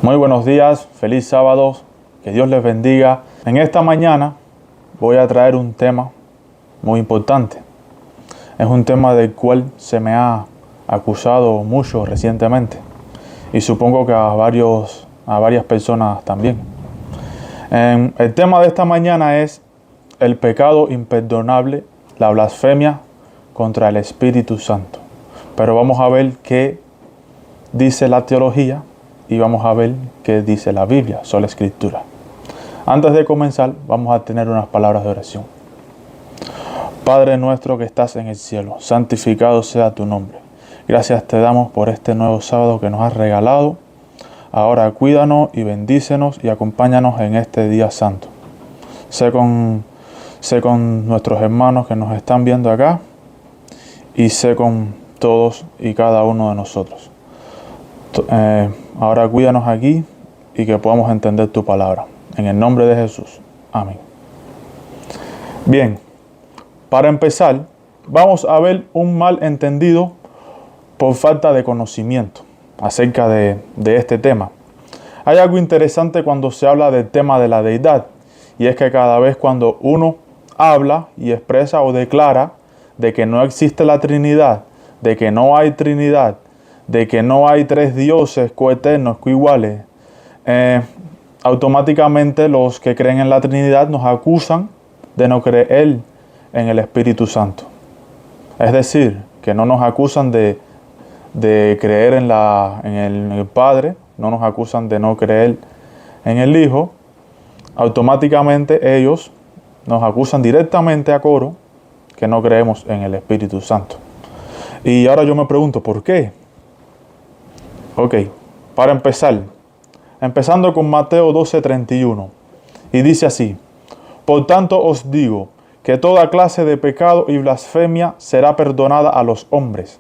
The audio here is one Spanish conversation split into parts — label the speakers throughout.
Speaker 1: Muy buenos días, feliz sábado, que Dios les bendiga. En esta mañana voy a traer un tema muy importante. Es un tema del cual se me ha acusado mucho recientemente y supongo que a varias personas también. El tema de esta mañana es el pecado imperdonable, la blasfemia contra el Espíritu Santo. Pero vamos a ver qué dice la teología y vamos a ver qué dice la Biblia, sola Escritura. Antes de comenzar, vamos a tener unas palabras de oración. Padre nuestro que estás en el cielo, santificado sea tu nombre. Gracias te damos por este nuevo sábado que nos has regalado. Ahora cuídanos y bendícenos y acompáñanos en este día santo. Sé con nuestros hermanos que nos están viendo acá y sé con todos y cada uno de nosotros. Ahora cuídanos aquí y que podamos entender tu palabra. En el nombre de Jesús. Amén. Bien, para empezar, vamos a ver un mal entendido por falta de conocimiento acerca de este tema. Hay algo interesante cuando se habla del tema de la deidad, y es que cada vez cuando uno habla y expresa o declara de que no existe la Trinidad, de que no hay Trinidad, de que no hay tres dioses coeternos, coiguales, automáticamente los que creen en la Trinidad nos acusan de no creer en el Espíritu Santo. Es decir, que no nos acusan de creer en el Padre, no nos acusan de no creer en el Hijo. Automáticamente ellos nos acusan directamente a coro que no creemos en el Espíritu Santo. Y ahora yo me pregunto, ¿por qué? Ok, para empezar, empezando con Mateo 12:31, y dice así: por tanto os digo que toda clase de pecado y blasfemia será perdonada a los hombres,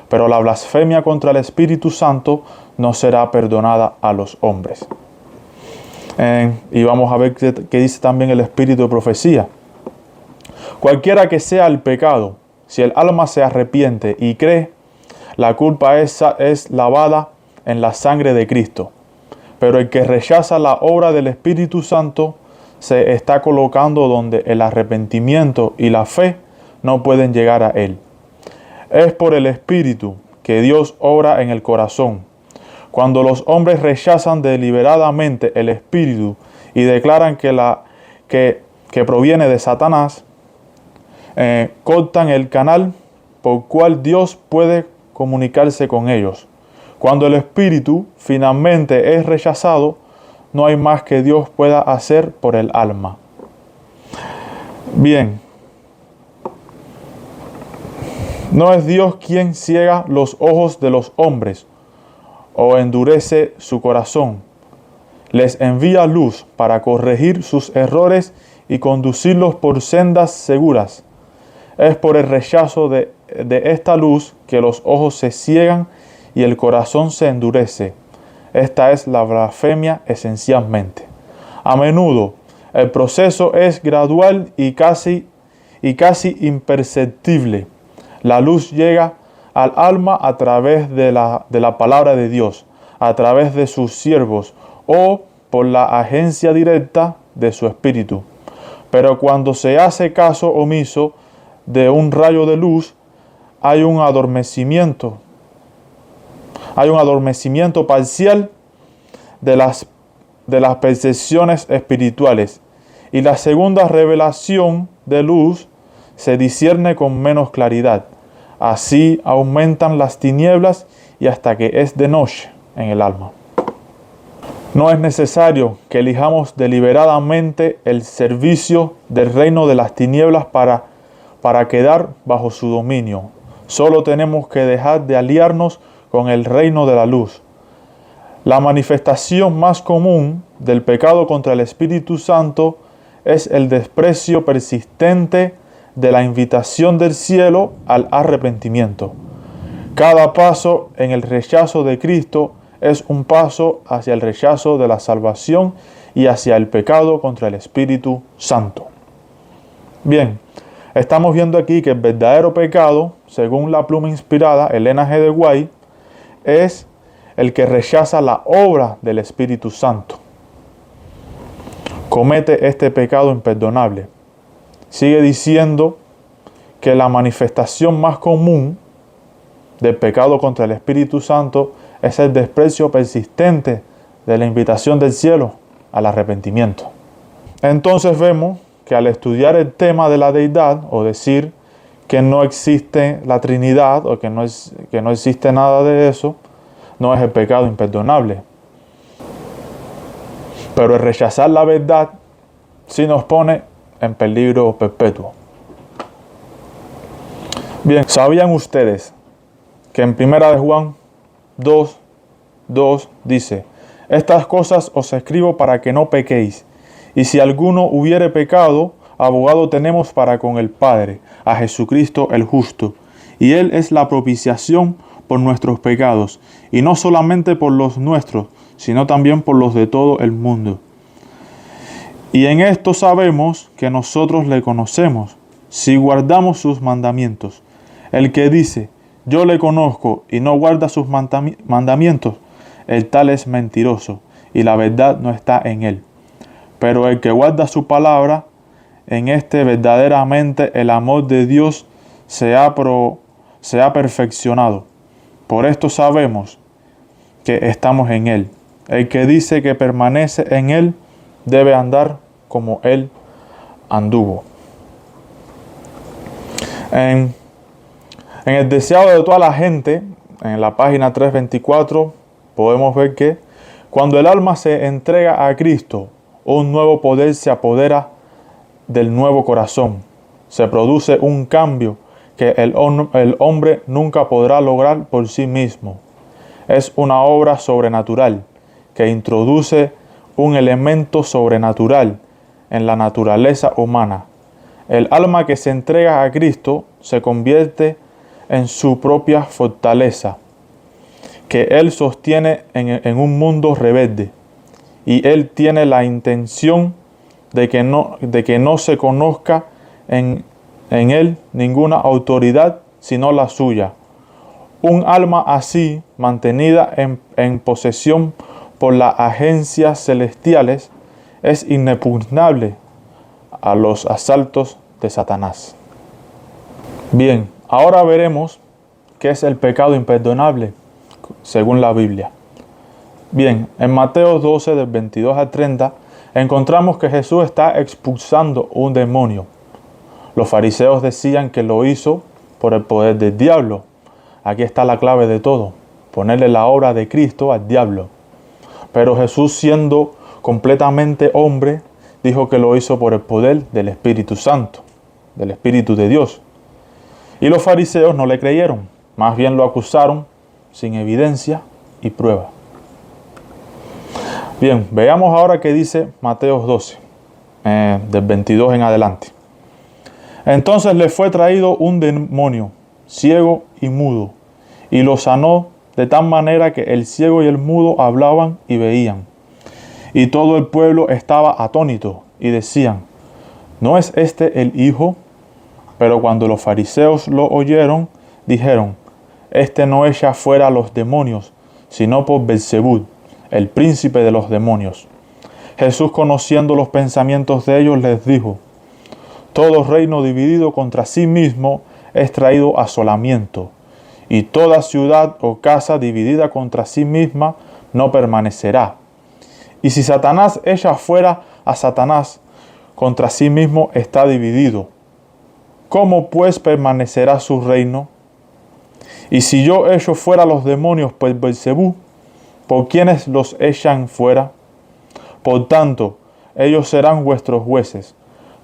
Speaker 1: pero la blasfemia contra el Espíritu Santo no será perdonada a los hombres. Y vamos a ver qué dice también el Espíritu de profecía. Cualquiera que sea el pecado, si el alma se arrepiente y cree, la culpa es lavada en la sangre de Cristo. Pero el que rechaza la obra del Espíritu Santo se está colocando donde el arrepentimiento y la fe no pueden llegar a él. Es por el Espíritu que Dios obra en el corazón. Cuando los hombres rechazan deliberadamente el Espíritu y declaran que proviene de Satanás, cortan el canal por cual Dios puede comunicarse con ellos. Cuando el Espíritu finalmente es rechazado, no hay más que Dios pueda hacer por el alma. Bien, no es Dios quien ciega los ojos de los hombres o endurece su corazón. Les envía luz para corregir sus errores y conducirlos por sendas seguras. Es por el rechazo de esta luz que los ojos se ciegan y el corazón se endurece. Esta es la blasfemia esencialmente. A menudo el proceso es gradual y casi imperceptible. La luz llega al alma a través de la palabra de Dios, a través de sus siervos o por la agencia directa de su espíritu. Pero cuando se hace caso omiso de un rayo de luz, hay un adormecimiento parcial de las percepciones espirituales, y la segunda revelación de luz se discierne con menos claridad. Así aumentan las tinieblas y hasta que es de noche en el alma. No es necesario que elijamos deliberadamente el servicio del reino de las tinieblas para quedar bajo su dominio. Solo tenemos que dejar de aliarnos con el reino de la luz. La manifestación más común del pecado contra el Espíritu Santo es el desprecio persistente de la invitación del cielo al arrepentimiento. Cada paso en el rechazo de Cristo es un paso hacia el rechazo de la salvación y hacia el pecado contra el Espíritu Santo. Bien, estamos viendo aquí que el verdadero pecado, según la pluma inspirada Elena G. de White, es el que rechaza la obra del Espíritu Santo comete este pecado imperdonable. Sigue diciendo que la manifestación más común del pecado contra el Espíritu Santo es el desprecio persistente de la invitación del cielo al arrepentimiento. Entonces vemos que al estudiar el tema de la deidad, o decir que no existe la Trinidad, o que no existe nada de eso, no es el pecado imperdonable. Pero el rechazar la verdad sí nos pone en peligro perpetuo. Bien, ¿sabían ustedes que en 1 de Juan 2:2 dice: estas cosas os escribo para que no pequéis? Y si alguno hubiere pecado, abogado tenemos para con el Padre, a Jesucristo el justo. Y Él es la propiciación por nuestros pecados, y no solamente por los nuestros, sino también por los de todo el mundo. Y en esto sabemos que nosotros le conocemos, si guardamos sus mandamientos. El que dice: yo le conozco, y no guarda sus mandamientos, el tal es mentiroso, y la verdad no está en él. Pero el que guarda su palabra, en este verdaderamente el amor de Dios se ha perfeccionado. Por esto sabemos que estamos en él. El que dice que permanece en él debe andar como él anduvo. En el deseado de toda la gente, en la página 324, podemos ver que cuando el alma se entrega a Cristo, un nuevo poder se apodera del nuevo corazón. Se produce un cambio que el hombre nunca podrá lograr por sí mismo. Es una obra sobrenatural que introduce un elemento sobrenatural en la naturaleza humana. El alma que se entrega a Cristo se convierte en su propia fortaleza, que Él sostiene en un mundo rebelde. Y Él tiene la intención de que no se conozca en Él ninguna autoridad sino la suya. Un alma así, mantenida en posesión por las agencias celestiales, es inexpugnable a los asaltos de Satanás. Bien, ahora veremos qué es el pecado imperdonable según la Biblia. Bien, en Mateo 12, del 22 al 30, encontramos que Jesús está expulsando un demonio. Los fariseos decían que lo hizo por el poder del diablo. Aquí está la clave de todo: ponerle la obra de Cristo al diablo. Pero Jesús, siendo completamente hombre, dijo que lo hizo por el poder del Espíritu Santo, del Espíritu de Dios. Y los fariseos no le creyeron, más bien lo acusaron sin evidencia y prueba. Bien, veamos ahora qué dice Mateo 12, del 22 en adelante. Entonces le fue traído un demonio, ciego y mudo, y lo sanó de tal manera que el ciego y el mudo hablaban y veían. Y todo el pueblo estaba atónito y decían: ¿no es este el Hijo? Pero cuando los fariseos lo oyeron, dijeron: este no echa fuera los demonios, sino por Beelzebub, el príncipe de los demonios. Jesús, conociendo los pensamientos de ellos, les dijo: todo reino dividido contra sí mismo es traído a asolamiento, y toda ciudad o casa dividida contra sí misma no permanecerá. Y si Satanás echa fuera a Satanás, contra sí mismo está dividido. ¿Cómo pues permanecerá su reino? Y si yo echo fuera los demonios por Beelzebub, ¿por quiénes los echan fuera? Por tanto, ellos serán vuestros jueces.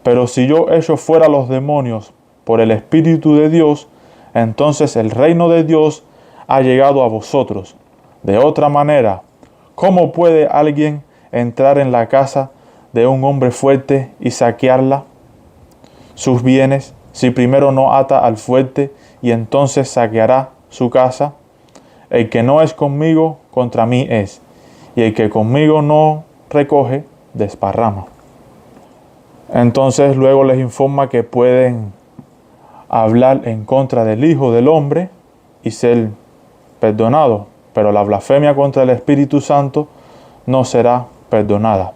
Speaker 1: Pero si yo echo fuera los demonios por el Espíritu de Dios, entonces el reino de Dios ha llegado a vosotros. De otra manera, ¿cómo puede alguien entrar en la casa de un hombre fuerte y saquearla, sus bienes, si primero no ata al fuerte y entonces saqueará su casa? El que no es conmigo, contra mí es, y el que conmigo no recoge, desparrama. Entonces luego les informa que pueden hablar en contra del Hijo del Hombre y ser perdonados pero la blasfemia contra el Espíritu Santo no será perdonada.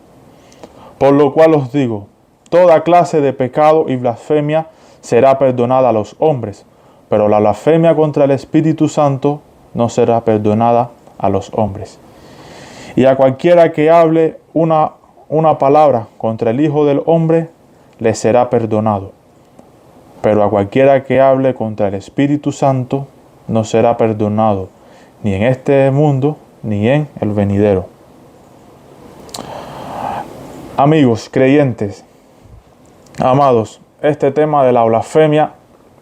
Speaker 1: Por lo cual os digo, toda clase de pecado y blasfemia será perdonada a los hombres, pero la blasfemia contra el Espíritu Santo no será perdonada a los hombres. Y a cualquiera que hable una palabra contra el Hijo del Hombre, le será perdonado. Pero a cualquiera que hable contra el Espíritu Santo, no será perdonado, ni en este mundo, ni en el venidero. Amigos, creyentes, amados, este tema de la blasfemia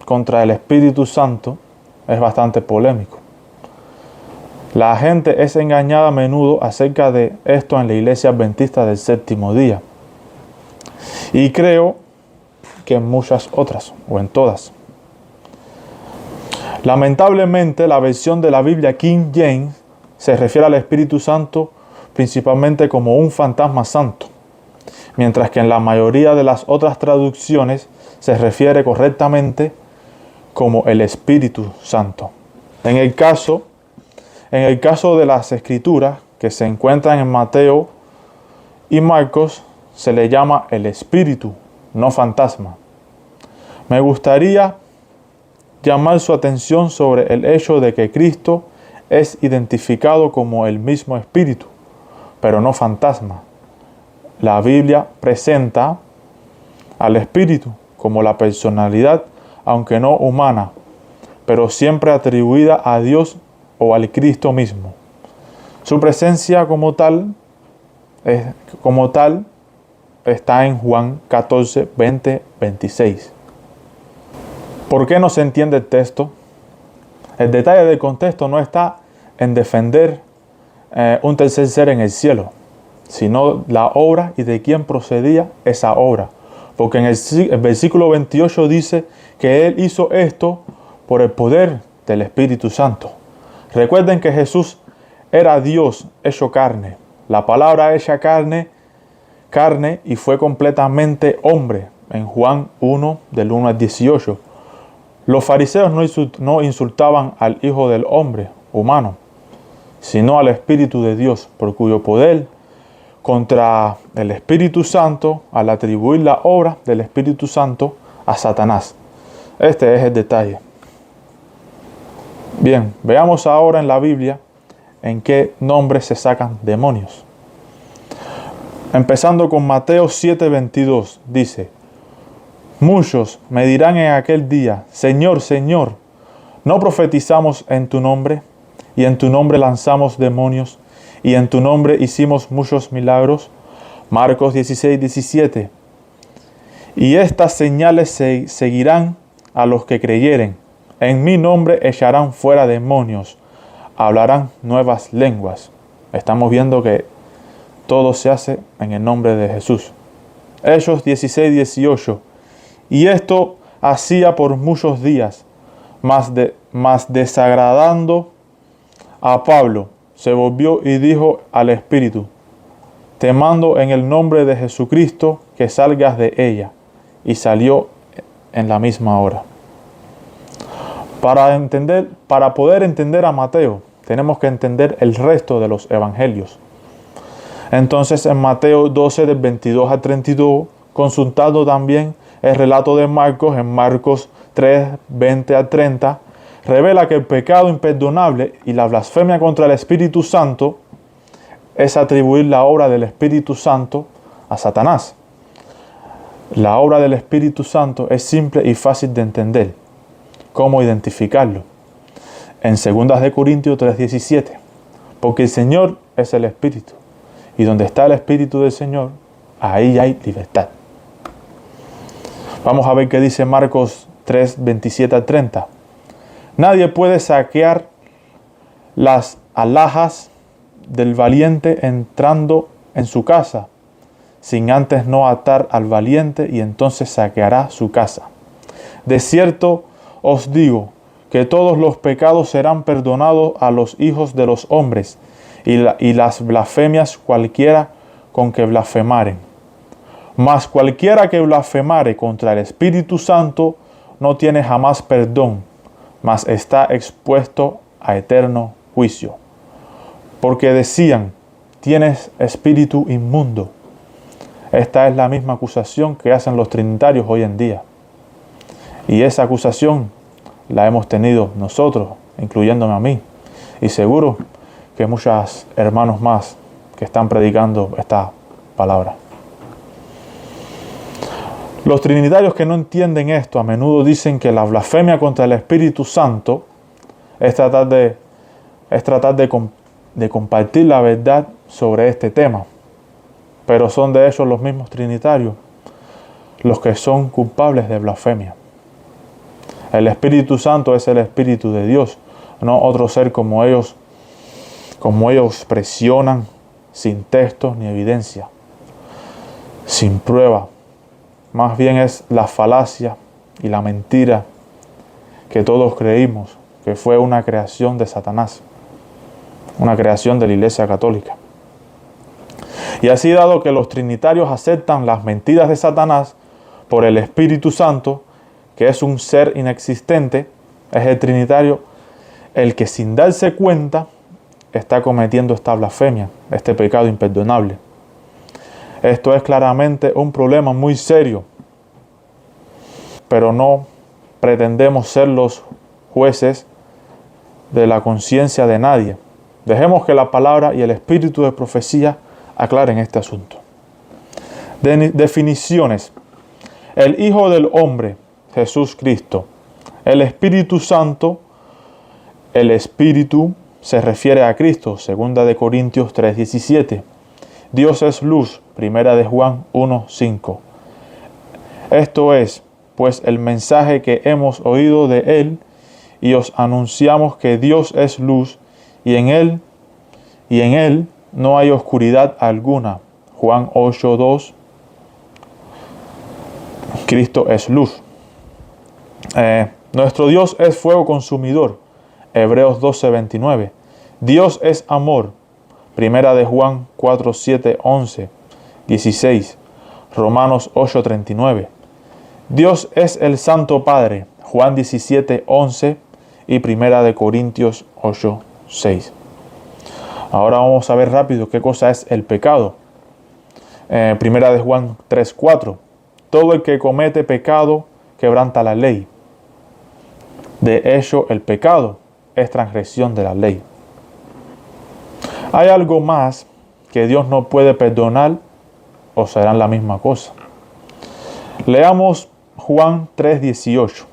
Speaker 1: contra el Espíritu Santo es bastante polémico. La gente es engañada a menudo acerca de esto en la Iglesia Adventista del Séptimo Día. Y creo que en muchas otras, o en todas. Lamentablemente, la versión de la Biblia King James se refiere al Espíritu Santo principalmente como un fantasma santo, mientras que en la mayoría de las otras traducciones se refiere correctamente como el Espíritu Santo. En el caso de las Escrituras que se encuentran en Mateo y Marcos, se le llama el Espíritu, no fantasma. Me gustaría llamar su atención sobre el hecho de que Cristo es identificado como el mismo Espíritu, pero no fantasma. La Biblia presenta al Espíritu como la personalidad, aunque no humana, pero siempre atribuida a Dios o al Cristo mismo. Su presencia como tal está en Juan 14, 20, 26. ¿Por qué no se entiende el texto? El detalle del contexto no está en defender un tercer ser en el cielo, sino la obra y de quién procedía esa obra. Porque en el versículo 28 dice que Él hizo esto por el poder del Espíritu Santo. Recuerden que Jesús era Dios hecho carne. La palabra hecha carne y fue completamente hombre. En Juan 1, del 1 al 18. Los fariseos no insultaban al Hijo del Hombre humano, sino al Espíritu de Dios, por cuyo poder contra el Espíritu Santo, al atribuir la obra del Espíritu Santo a Satanás. Este es el detalle. Bien, veamos ahora en la Biblia en qué nombres se sacan demonios. Empezando con Mateo 7:22, dice: muchos me dirán en aquel día, Señor, Señor, ¿no profetizamos en tu nombre? Y en tu nombre lanzamos demonios, y en tu nombre hicimos muchos milagros. Marcos 16:17. Y estas señales seguirán a los que creyeren. En mi nombre echarán fuera demonios, hablarán nuevas lenguas. Estamos viendo que todo se hace en el nombre de Jesús. Hechos 16:18. Y esto hacía por muchos días, mas desagradando a Pablo, se volvió y dijo al Espíritu: te mando en el nombre de Jesucristo que salgas de ella. Y salió en la misma hora. Para poder entender a Mateo, tenemos que entender el resto de los evangelios. Entonces, en Mateo 12, del 22 al 32, consultando también el relato de Marcos, en Marcos 3, 20 al 30, revela que el pecado imperdonable y la blasfemia contra el Espíritu Santo es atribuir la obra del Espíritu Santo a Satanás. La obra del Espíritu Santo es simple y fácil de entender. ¿Cómo identificarlo? En 2 de Corintios 3:17, porque el Señor es el Espíritu, y donde está el Espíritu del Señor, ahí hay libertad. Vamos a ver qué dice Marcos 3, 27 al 30. Nadie puede saquear las alhajas del valiente entrando en su casa, sin antes no atar al valiente, y entonces saqueará su casa. De cierto os digo que todos los pecados serán perdonados a los hijos de los hombres, y las blasfemias cualquiera con que blasfemaren. Mas cualquiera que blasfemare contra el Espíritu Santo no tiene jamás perdón, mas está expuesto a eterno juicio. porque decían: tienes espíritu inmundo. Esta es la misma acusación que hacen los trinitarios hoy en día. Y esa acusación la hemos tenido nosotros, incluyéndome a mí. Y seguro que muchos hermanos más que están predicando esta palabra. Los trinitarios que no entienden esto a menudo dicen que la blasfemia contra el Espíritu Santo es tratar de compartir la verdad sobre este tema. Pero son de ellos los mismos trinitarios los que son culpables de blasfemia. El Espíritu Santo es el Espíritu de Dios, no otro ser como ellos presionan, sin textos ni evidencia, sin prueba. Más bien es la falacia y la mentira que todos creímos que fue una creación de Satanás, una creación de la Iglesia Católica. Y así, dado que los trinitarios aceptan las mentiras de Satanás por el Espíritu Santo, que es un ser inexistente, es el trinitario el que sin darse cuenta está cometiendo esta blasfemia, este pecado imperdonable. Esto es claramente un problema muy serio, pero no pretendemos ser los jueces de la conciencia de nadie. Dejemos que la palabra y el espíritu de profecía aclaren este asunto. Definiciones. El Hijo del Hombre, Jesús Cristo. El Espíritu Santo. El Espíritu se refiere a Cristo, 2 Corintios 3:17. Dios es luz, 1 Juan 1:5. Esto es, pues, el mensaje que hemos oído de Él, y os anunciamos que Dios es luz, y en Él no hay oscuridad alguna. Juan 8:2. Cristo es luz. Nuestro Dios es fuego consumidor. Hebreos 12:29. Dios es amor. 1 Juan 4:7, 11, 16. Romanos 8:39. Dios es el Santo Padre. Juan 17:11 y 1 Corintios 8:6. Ahora vamos a ver rápido qué cosa es el pecado. 1 Juan 3:4. Todo el que comete pecado quebranta la ley. De hecho, el pecado es transgresión de la ley. ¿Hay algo más que Dios no puede perdonar o serán la misma cosa? Leamos Juan 3:18.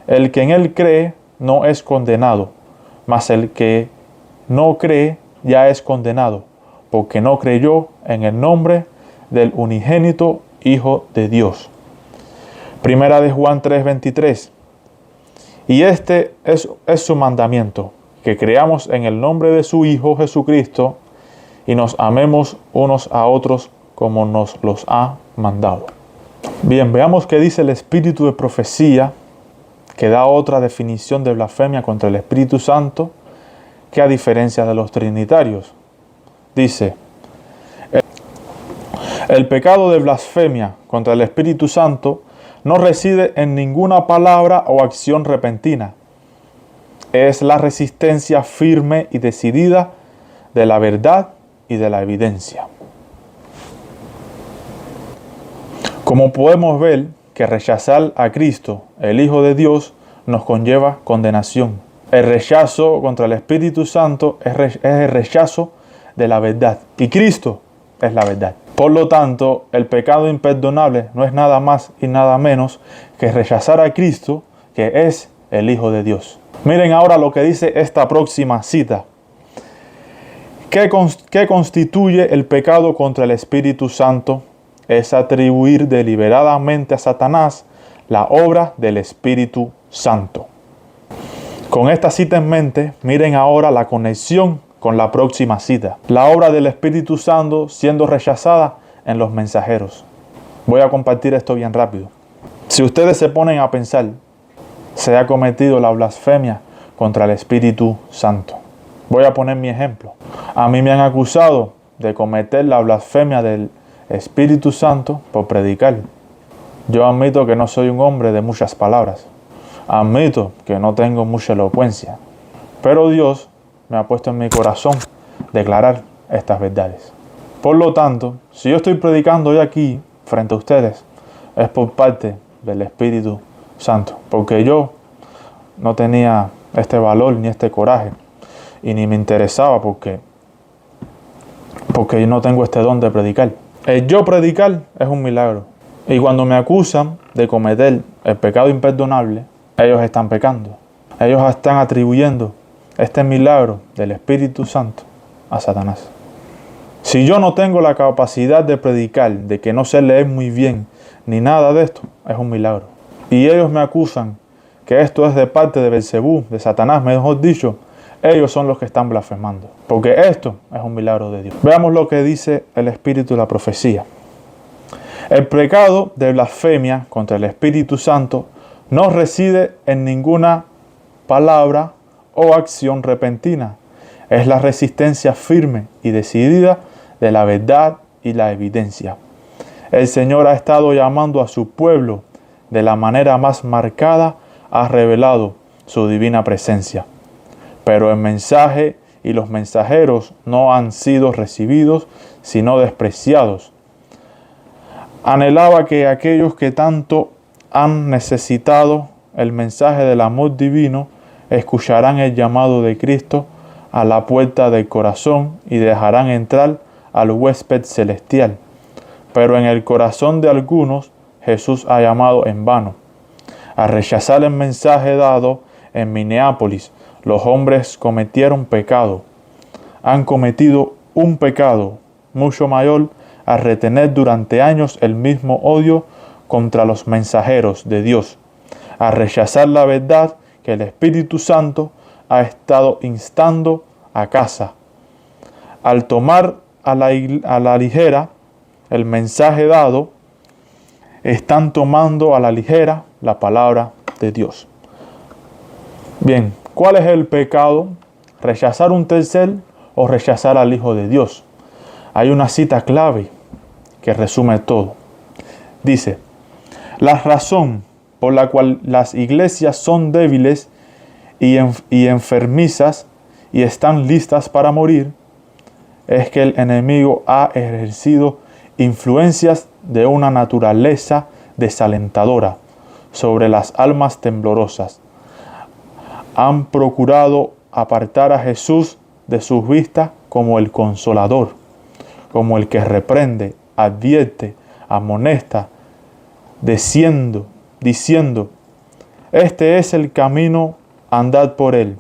Speaker 1: El que en Él cree no es condenado, mas el que no cree ya es condenado, porque no creyó en el nombre del unigénito Hijo de Dios. 1 Juan 3:23. Y este es su mandamiento, que creamos en el nombre de su Hijo Jesucristo y nos amemos unos a otros como nos los ha mandado. Bien, veamos qué dice el espíritu de profecía, que da otra definición de blasfemia contra el Espíritu Santo, que a diferencia de los trinitarios. Dice: el pecado de blasfemia contra el Espíritu Santo no reside en ninguna palabra o acción repentina. Es la resistencia firme y decidida de la verdad y de la evidencia. Como podemos ver que rechazar a Cristo, el Hijo de Dios, nos conlleva condenación. El rechazo contra el Espíritu Santo es el rechazo de la verdad. Y Cristo es la verdad. Por lo tanto, el pecado imperdonable no es nada más y nada menos que rechazar a Cristo, que es el Hijo de Dios. Miren ahora lo que dice esta próxima cita. ¿Qué constituye el pecado contra el Espíritu Santo? Es atribuir deliberadamente a Satanás la obra del Espíritu Santo. Con esta cita en mente, miren ahora la conexión con la próxima cita. La obra del Espíritu Santo siendo rechazada en los mensajeros. Voy a compartir esto bien rápido. Si ustedes se ponen a pensar, se ha cometido la blasfemia contra el Espíritu Santo. Voy a poner mi ejemplo. A mí me han acusado de cometer la blasfemia del Espíritu Santo por predicar. Yo admito que no soy un hombre de muchas palabras. Admito que no tengo mucha elocuencia. Pero Dios me ha puesto en mi corazón declarar estas verdades. Por lo tanto, si yo estoy predicando hoy aquí frente a ustedes, es por parte del Espíritu Santo, porque yo no tenía este valor ni este coraje y ni me interesaba porque yo no tengo este don de predicar. El yo predicar es un milagro. Y cuando me acusan de cometer el pecado imperdonable, ellos están pecando. Ellos están atribuyendo este milagro del Espíritu Santo a Satanás. Si yo no tengo la capacidad de predicar, de que no sé leer muy bien, ni nada de esto, es un milagro. Y ellos me acusan que esto es de parte de Belcebú, de Satanás, mejor dicho, ellos son los que están blasfemando. Porque esto es un milagro de Dios. Veamos lo que dice el Espíritu de la profecía. El pecado de blasfemia contra el Espíritu Santo no reside en ninguna palabra o acción repentina. Es la resistencia firme y decidida de la verdad y la evidencia. El Señor ha estado llamando a su pueblo de la manera más marcada, ha revelado su divina presencia. Pero el mensaje y los mensajeros no han sido recibidos, sino despreciados. Anhelaba que aquellos que tanto han necesitado el mensaje del amor divino escucharán el llamado de Cristo a la puerta del corazón y dejarán entrar al huésped celestial. Pero en el corazón de algunos Jesús ha llamado en vano. Al rechazar el mensaje dado en Minneapolis, los hombres cometieron pecado. Han cometido un pecado mucho mayor al retener durante años el mismo odio contra los mensajeros de Dios, al rechazar la verdad que el Espíritu Santo ha estado instando a casa. Al tomar a la ligera el mensaje dado, están tomando a la ligera la palabra de Dios. Bien, ¿cuál es el pecado? ¿Rechazar un tercer o rechazar al Hijo de Dios? Hay una cita clave que resume todo. Dice: la razón por la cual las iglesias son débiles y enfermizas y están listas para morir es que el enemigo ha ejercido influencias de una naturaleza desalentadora sobre las almas temblorosas. Han procurado apartar a Jesús de sus vistas como el consolador, como el que reprende, advierte, amonesta, diciendo, este es el camino, andad por él.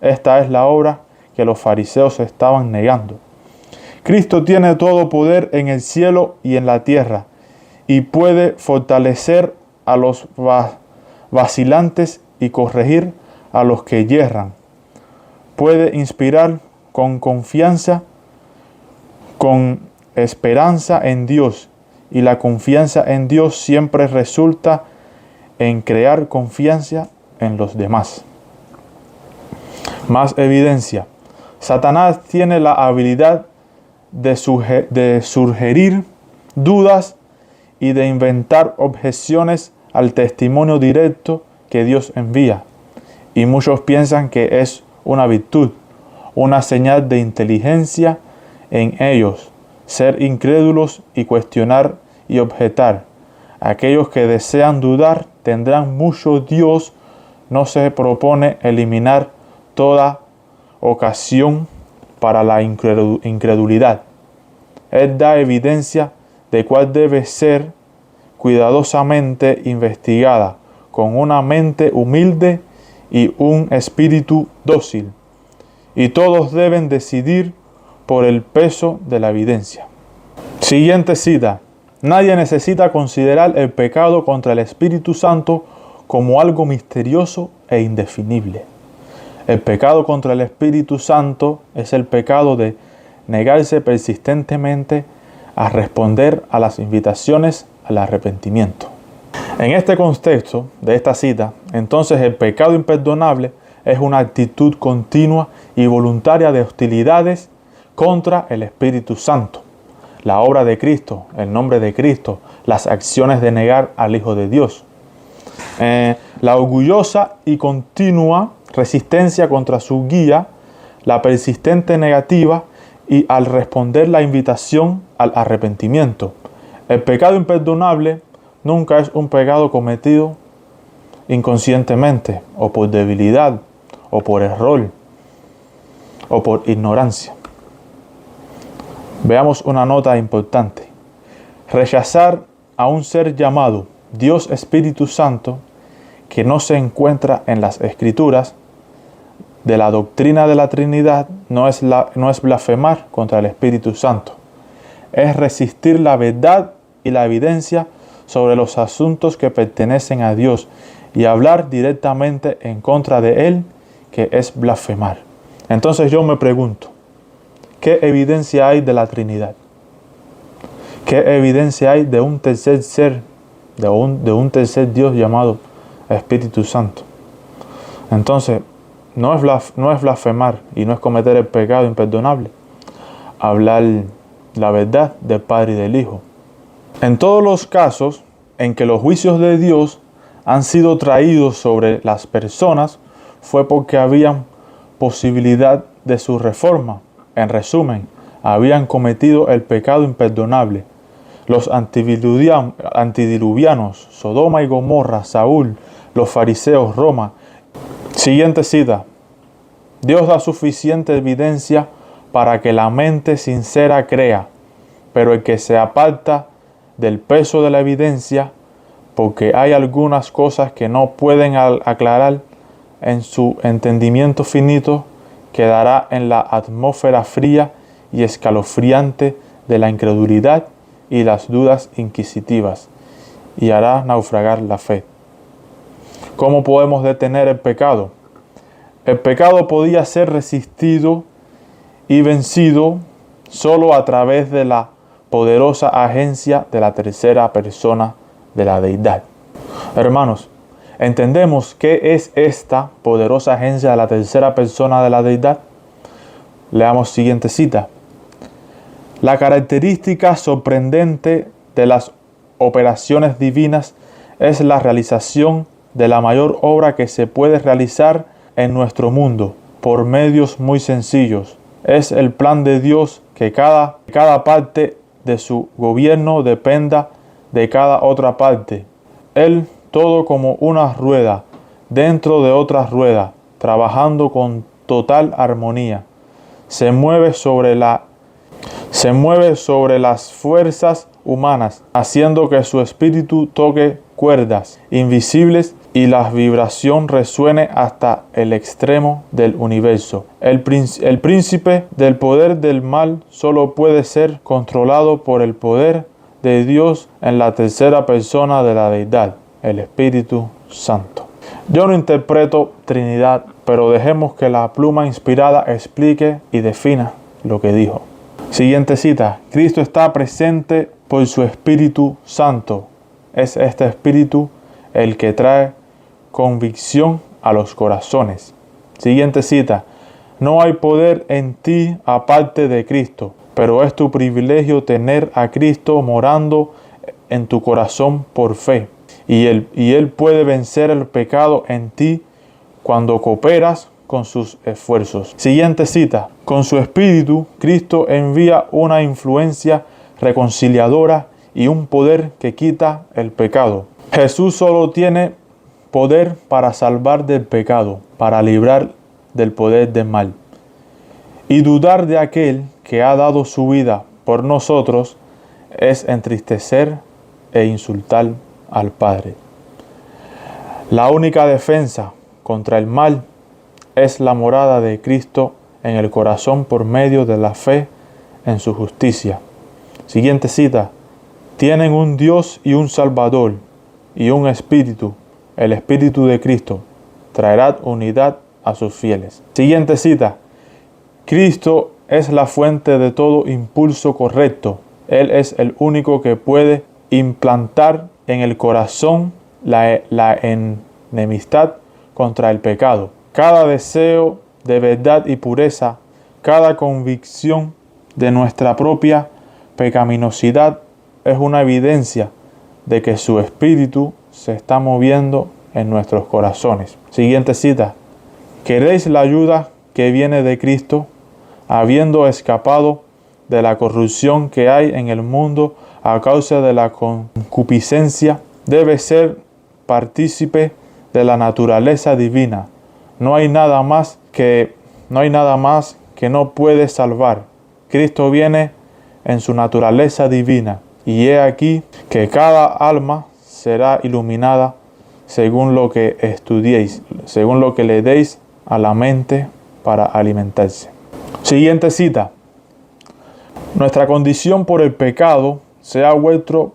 Speaker 1: Esta es la obra que los fariseos estaban negando. Cristo tiene todo poder en el cielo y en la tierra y puede fortalecer a los vacilantes y corregir a los que yerran. Puede inspirar con confianza, con esperanza en Dios, y la confianza en Dios siempre resulta en crear confianza en los demás. Más evidencia. Satanás tiene la habilidad de sugerir dudas y de inventar objeciones al testimonio directo que Dios envía. Y muchos piensan que es una virtud, una señal de inteligencia en ellos, ser incrédulos y cuestionar y objetar. Aquellos que desean dudar tendrán mucho Dios. No se propone eliminar toda ocasión para la incredulidad. Él da evidencia de cuál debe ser cuidadosamente investigada, con una mente humilde y un espíritu dócil. Y todos deben decidir por el peso de la evidencia. Siguiente cita. Nadie necesita considerar el pecado contra el Espíritu Santo como algo misterioso e indefinible. El pecado contra el Espíritu Santo es el pecado de negarse persistentemente a responder a las invitaciones al arrepentimiento. En este contexto de esta cita, entonces el pecado imperdonable es una actitud continua y voluntaria de hostilidades contra el Espíritu Santo, la obra de Cristo, el nombre de Cristo, las acciones de negar al Hijo de Dios. La orgullosa y continua resistencia contra su guía, la persistente negativa y al responder la invitación al arrepentimiento. El pecado imperdonable nunca es un pecado cometido inconscientemente, o por debilidad, o por error, o por ignorancia. Veamos una nota importante. Rechazar a un ser llamado Dios Espíritu Santo, que no se encuentra en las Escrituras, de la doctrina de la Trinidad, no es blasfemar contra el Espíritu Santo. Es resistir la verdad y la evidencia sobre los asuntos que pertenecen a Dios y hablar directamente en contra de Él, que es blasfemar. Entonces yo me pregunto, ¿qué evidencia hay de la Trinidad? ¿Qué evidencia hay de un tercer ser, de un tercer Dios llamado Espíritu Santo? Entonces, no es blasfemar y no es cometer el pecado imperdonable hablar la verdad del Padre y del Hijo. En todos los casos en que los juicios de Dios han sido traídos sobre las personas, fue porque habían posibilidad de su reforma. En resumen, habían cometido el pecado imperdonable. Los antediluvianos, Sodoma y Gomorra, Saúl, los fariseos, Roma. Siguiente cita. Dios da suficiente evidencia para que la mente sincera crea, pero el que se aparta del peso de la evidencia, porque hay algunas cosas que no pueden aclarar en su entendimiento finito, quedará en la atmósfera fría y escalofriante de la incredulidad y las dudas inquisitivas, y hará naufragar la fe. ¿Cómo podemos detener el pecado? El pecado podía ser resistido y vencido solo a través de la poderosa agencia de la tercera persona de la deidad. Hermanos, ¿entendemos qué es esta poderosa agencia de la tercera persona de la deidad? Leamos siguiente cita. La característica sorprendente de las operaciones divinas es la realización de la mayor obra que se puede realizar en nuestro mundo por medios muy sencillos. Es el plan de Dios que cada parte de su gobierno dependa de cada otra parte. Él todo como una rueda dentro de otra rueda, trabajando con total armonía. Se mueve sobre las fuerzas humanas, haciendo que su espíritu toque cuerdas invisibles y la vibración resuene hasta el extremo del universo. El príncipe del poder del mal solo puede ser controlado por el poder de Dios en la tercera persona de la deidad, el Espíritu Santo. Yo no interpreto Trinidad, pero dejemos que la pluma inspirada explique y defina lo que dijo. Siguiente cita. Cristo está presente por su Espíritu Santo. Es este Espíritu el que trae convicción a los corazones. Siguiente cita. No hay poder en ti aparte de Cristo, pero es tu privilegio tener a Cristo morando en tu corazón por fe. Y Él puede vencer el pecado en ti cuando cooperas con sus esfuerzos. Siguiente cita. Con su Espíritu, Cristo envía una influencia reconciliadora y un poder que quita el pecado. Jesús solo tiene poder para salvar del pecado, para librar del poder del mal. Y dudar de aquel que ha dado su vida por nosotros es entristecer e insultar al Padre. La única defensa contra el mal es la morada de Cristo en el corazón por medio de la fe en su justicia. Siguiente cita. Tienen un Dios y un Salvador y un Espíritu. El Espíritu de Cristo traerá unidad a sus fieles. Siguiente cita. Cristo es la fuente de todo impulso correcto. Él es el único que puede implantar en el corazón la enemistad contra el pecado. Cada deseo de verdad y pureza, cada convicción de nuestra propia pecaminosidad es una evidencia de que su Espíritu se está moviendo en nuestros corazones. Siguiente cita. ¿Queréis la ayuda que viene de Cristo? habiendo escapado de la corrupción que hay en el mundo a causa de la concupiscencia, debe ser partícipe de la naturaleza divina. No hay nada más que no puede salvar. Cristo viene en su naturaleza divina, y he aquí que cada alma será iluminada según lo que estudiéis, según lo que le deis a la mente para alimentarse. Siguiente cita. Nuestra condición por el pecado se ha vuelto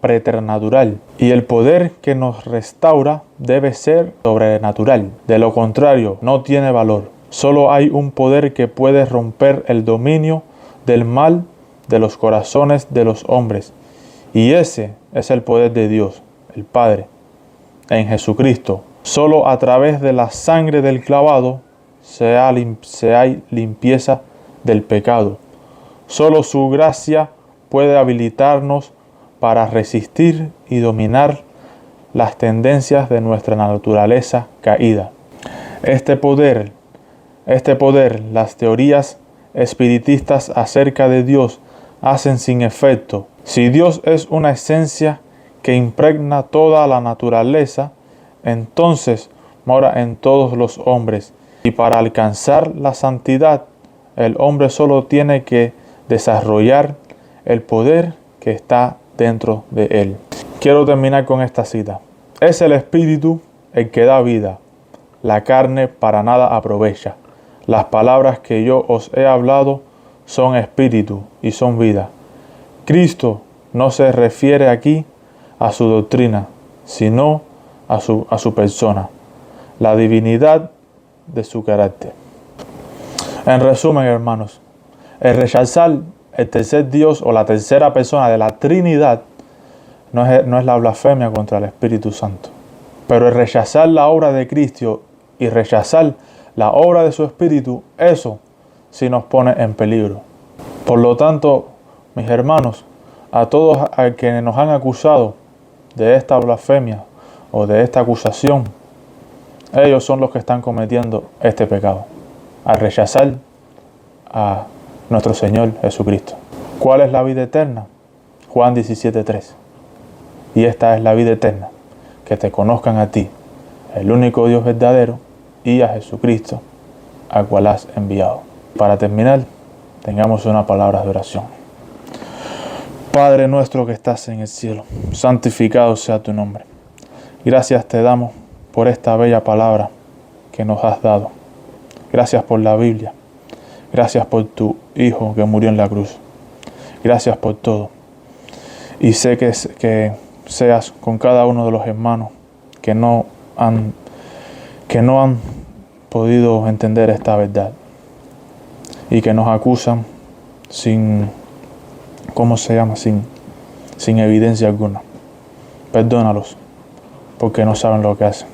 Speaker 1: preternatural, y el poder que nos restaura debe ser sobrenatural. De lo contrario, no tiene valor. Solo hay un poder que puede romper el dominio del mal de los corazones de los hombres, y ese es el poder de Dios, el Padre, en Jesucristo. Solo a través de la sangre del clavado se hay limpieza del pecado. Solo su gracia puede habilitarnos para resistir y dominar las tendencias de nuestra naturaleza caída. Este poder, las teorías espiritistas acerca de Dios hacen sin efecto. Si Dios es una esencia que impregna toda la naturaleza, entonces mora en todos los hombres, y para alcanzar la santidad, el hombre solo tiene que desarrollar el poder que está dentro de él. Quiero terminar con esta cita. Es el Espíritu el que da vida. La carne para nada aprovecha. Las palabras que yo os he hablado son espíritu y son vida. Cristo no se refiere aquí a su doctrina, sino a su persona, la divinidad de su carácter. En resumen, hermanos, el rechazar el tercer Dios o la tercera persona de la Trinidad no es la blasfemia contra el Espíritu Santo. Pero el rechazar la obra de Cristo y rechazar la obra de su Espíritu, eso sí nos pone en peligro. Por lo tanto, mis hermanos, a todos a quienes nos han acusado de esta blasfemia o de esta acusación, ellos son los que están cometiendo este pecado, al rechazar a nuestro Señor Jesucristo. ¿Cuál es la vida eterna? Juan 17:3. Y esta es la vida eterna, que te conozcan a ti, el único Dios verdadero, y a Jesucristo, al cual has enviado. Para terminar, tengamos una palabra de oración. Padre nuestro que estás en el cielo, santificado sea tu nombre. Gracias te damos por esta bella palabra que nos has dado. Gracias por la Biblia. Gracias por tu Hijo que murió en la cruz. Gracias por todo. Y sé que seas con cada uno de los hermanos que no han podido entender esta verdad y que nos acusan sin evidencia alguna. Perdónalos porque no saben lo que hacen.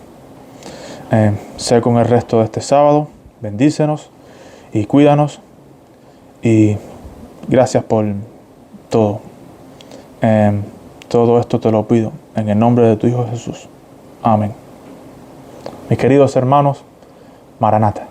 Speaker 1: Sé con el resto de este sábado. Bendícenos y cuídanos, y gracias por todo. Todo esto te lo pido en el nombre de tu Hijo Jesús. Amén. Mis queridos hermanos, Maranata.